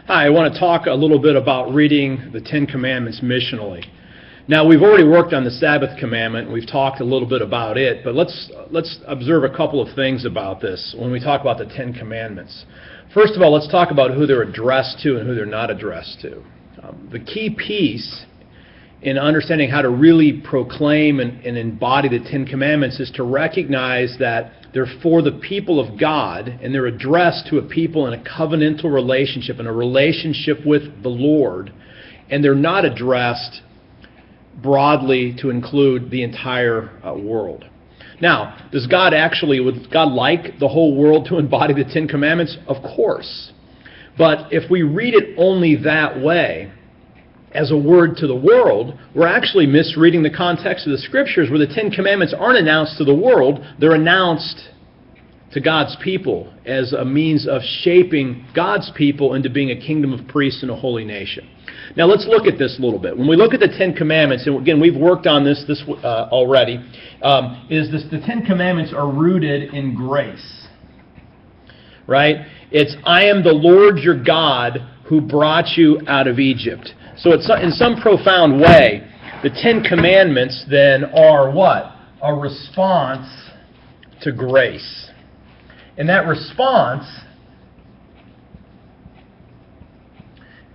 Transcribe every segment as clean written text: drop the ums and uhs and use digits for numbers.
Hi, I want to talk a little bit about reading the Ten Commandments missionally. Now, we've already worked on the Sabbath commandment, and we've talked a little bit about it, but let's observe a couple of things about this when we talk about the Ten Commandments. First of all, let's talk about who they're addressed to and who they're not addressed to. The key piece in understanding how to really proclaim and embody the Ten Commandments is to recognize that they're for the people of God, and they're addressed to a people in a covenantal relationship, in a relationship with the Lord, and they're not addressed broadly to include the entire world. Now, would God like the whole world to embody the Ten Commandments? Of course. But if we read it only that way, as a word to the world, we're actually misreading the context of the Scriptures, where the Ten Commandments aren't announced to the world, they're announced to God's people as a means of shaping God's people into being a kingdom of priests and a holy nation. Now let's look at this a little bit. When we look at the Ten Commandments, and again we've worked on this already, the Ten Commandments are rooted in grace. Right? It's, I am the Lord your God who brought you out of Egypt. So it's, in some profound way, the Ten Commandments then are what? A response to grace. And that response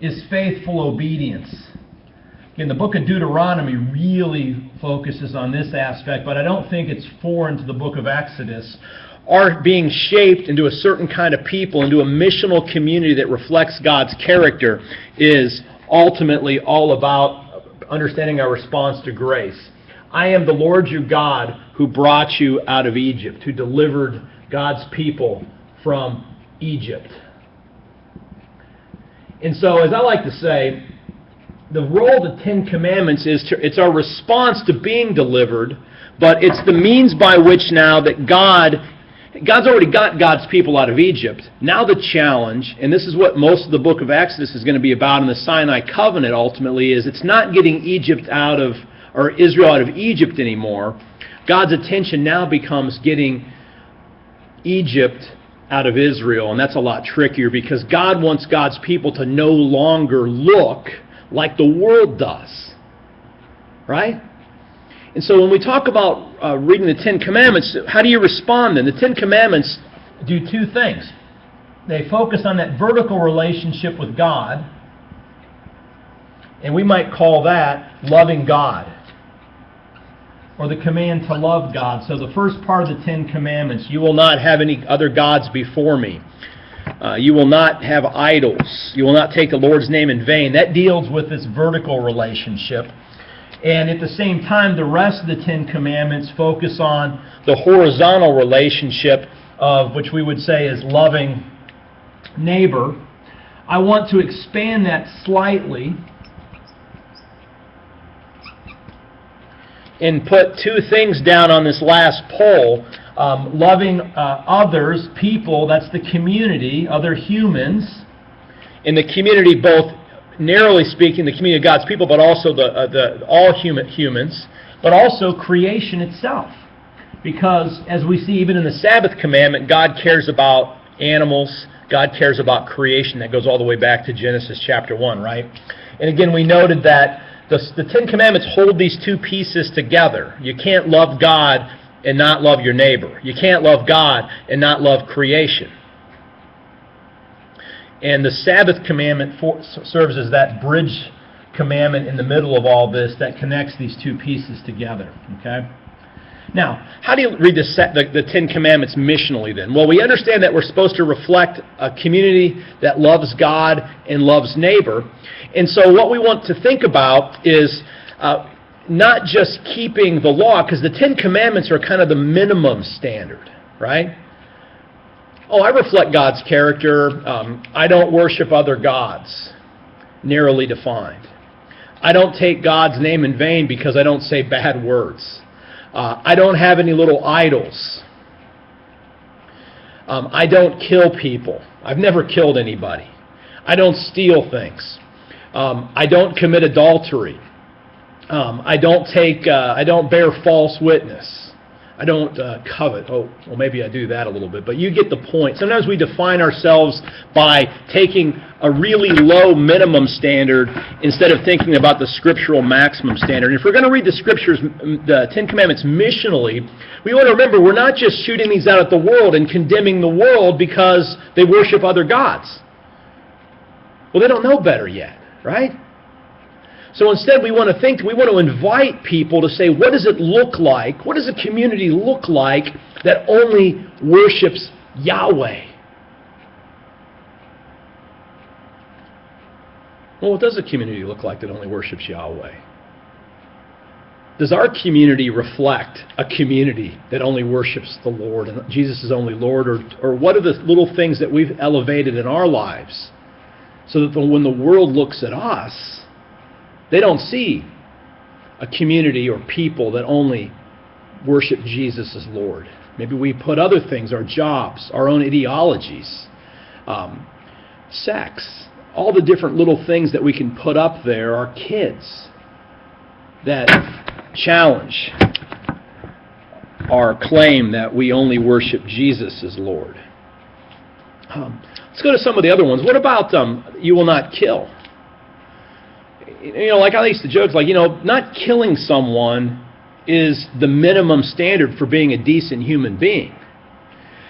is faithful obedience. Again, the book of Deuteronomy really focuses on this aspect, but I don't think it's foreign to the book of Exodus. Are being shaped into a certain kind of people, into a missional community that reflects God's character, is ultimately all about understanding our response to grace. I am the Lord your God who brought you out of Egypt, who delivered God's people from Egypt. And so, as I like to say, the role of the Ten Commandments is it's our response to being delivered, but it's the means by which now that God's already got God's people out of Egypt. Now the challenge, and this is what most of the book of Exodus is going to be about in the Sinai covenant ultimately, is it's not getting Israel out of Egypt anymore. God's attention now becomes getting Egypt out of Israel, and that's a lot trickier because God wants God's people to no longer look like the world does. Right? And so when we talk about reading the Ten Commandments, how do you respond then? The Ten Commandments do two things. They focus on that vertical relationship with God, and we might call that loving God, or the command to love God. So the first part of the Ten Commandments, you will not have any other gods before me. You will not have idols. You will not take the Lord's name in vain. That deals with this vertical relationship. And at the same time, the rest of the Ten Commandments focus on the horizontal relationship of which we would say is loving neighbor. I want to expand that slightly and put two things down on this last pole. Loving others, people, that's the community, other humans. In the community, both narrowly speaking, the community of God's people, but also all humans, but also creation itself. Because, as we see even in the Sabbath commandment, God cares about animals, God cares about creation. That goes all the way back to Genesis chapter 1, right? And again, we noted that the Ten Commandments hold these two pieces together. You can't love God and not love your neighbor. You can't love God and not love creation. And the Sabbath commandment serves as that bridge commandment in the middle of all this that connects these two pieces together. Okay? Now, how do you read the Ten Commandments missionally then? Well, we understand that we're supposed to reflect a community that loves God and loves neighbor. And so what we want to think about is not just keeping the law, because the Ten Commandments are kind of the minimum standard, right? Oh, I reflect God's character. I don't worship other gods, narrowly defined. I don't take God's name in vain because I don't say bad words. I don't have any little idols. I don't kill people. I've never killed anybody. I don't steal things. I don't commit adultery. I don't bear false witness. I don't covet. Oh, well, maybe I do that a little bit, but you get the point. Sometimes we define ourselves by taking a really low minimum standard instead of thinking about the scriptural maximum standard. And if we're going to read the scriptures, the Ten Commandments missionally, we want to remember we're not just shooting these out at the world and condemning the world because they worship other gods. Well, they don't know better yet, right? So instead we want to invite people to say, what does it look like? What does a community look like that only worships Yahweh? Well, what does a community look like that only worships Yahweh? Does our community reflect a community that only worships the Lord and Jesus is only Lord? Or what are the little things that we've elevated in our lives so that when the world looks at us, they don't see a community or people that only worship Jesus as Lord? Maybe we put other things, our jobs, our own ideologies, sex, all the different little things that we can put up there, our kids, that challenge our claim that we only worship Jesus as Lord. Let's go to some of the other ones. What about you will not kill? Like I used to joke, not killing someone is the minimum standard for being a decent human being.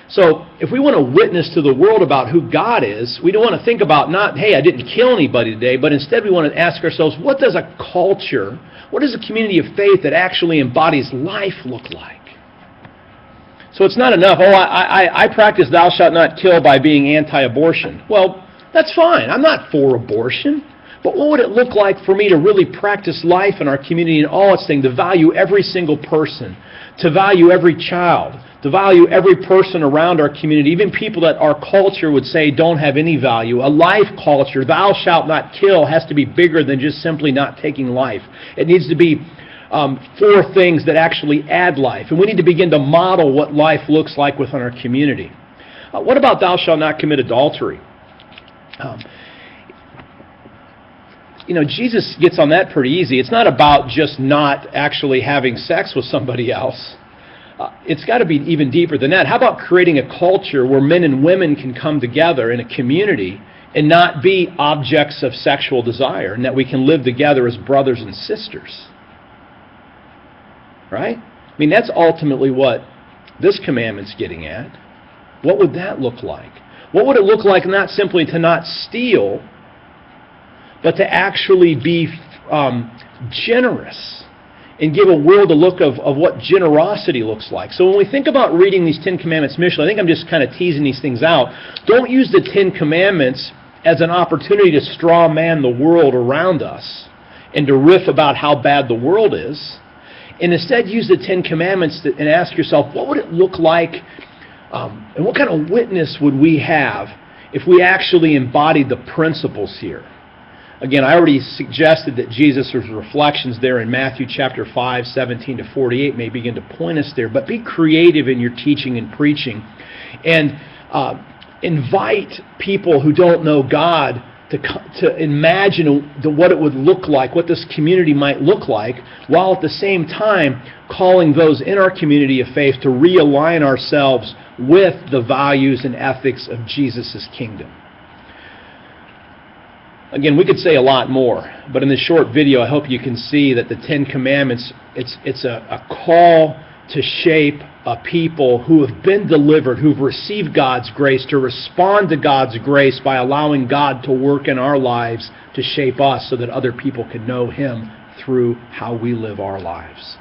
So if we want to witness to the world about who God is, we don't want to think about not, hey, I didn't kill anybody today, but instead we want to ask ourselves, what does a culture, what does a community of faith that actually embodies life look like? So it's not enough, I practice thou shalt not kill by being anti-abortion. Well, that's fine. I'm not for abortion. But what would it look like for me to really practice life in our community in all its things, to value every single person, to value every child, to value every person around our community, even people that our culture would say don't have any value. A life culture, thou shalt not kill, has to be bigger than just simply not taking life. It needs to be four things that actually add life. And we need to begin to model what life looks like within our community. What about thou shalt not commit adultery? Jesus gets on that pretty easy. It's not about just not actually having sex with somebody else. It's got to be even deeper than that. How about creating a culture where men and women can come together in a community and not be objects of sexual desire, and that we can live together as brothers and sisters? Right? That's ultimately what this commandment's getting at. What would that look like? What would it look like not simply to not steal, but to actually be generous and give a world a look of what generosity looks like? So when we think about reading these Ten Commandments missionally, I think I'm just kind of teasing these things out. Don't use the Ten Commandments as an opportunity to straw man the world around us and to riff about how bad the world is. And instead use the Ten Commandments and ask yourself, what would it look like and what kind of witness would we have if we actually embodied the principles here? Again, I already suggested that Jesus' reflections there in Matthew chapter 5, 17 to 48 may begin to point us there, but be creative in your teaching and preaching, and invite people who don't know God to imagine what it would look like, what this community might look like, while at the same time calling those in our community of faith to realign ourselves with the values and ethics of Jesus' kingdom. Again, we could say a lot more, but in this short video, I hope you can see that the Ten Commandments, it's a call to shape a people who have been delivered, who've received God's grace, to respond to God's grace by allowing God to work in our lives to shape us so that other people can know Him through how we live our lives.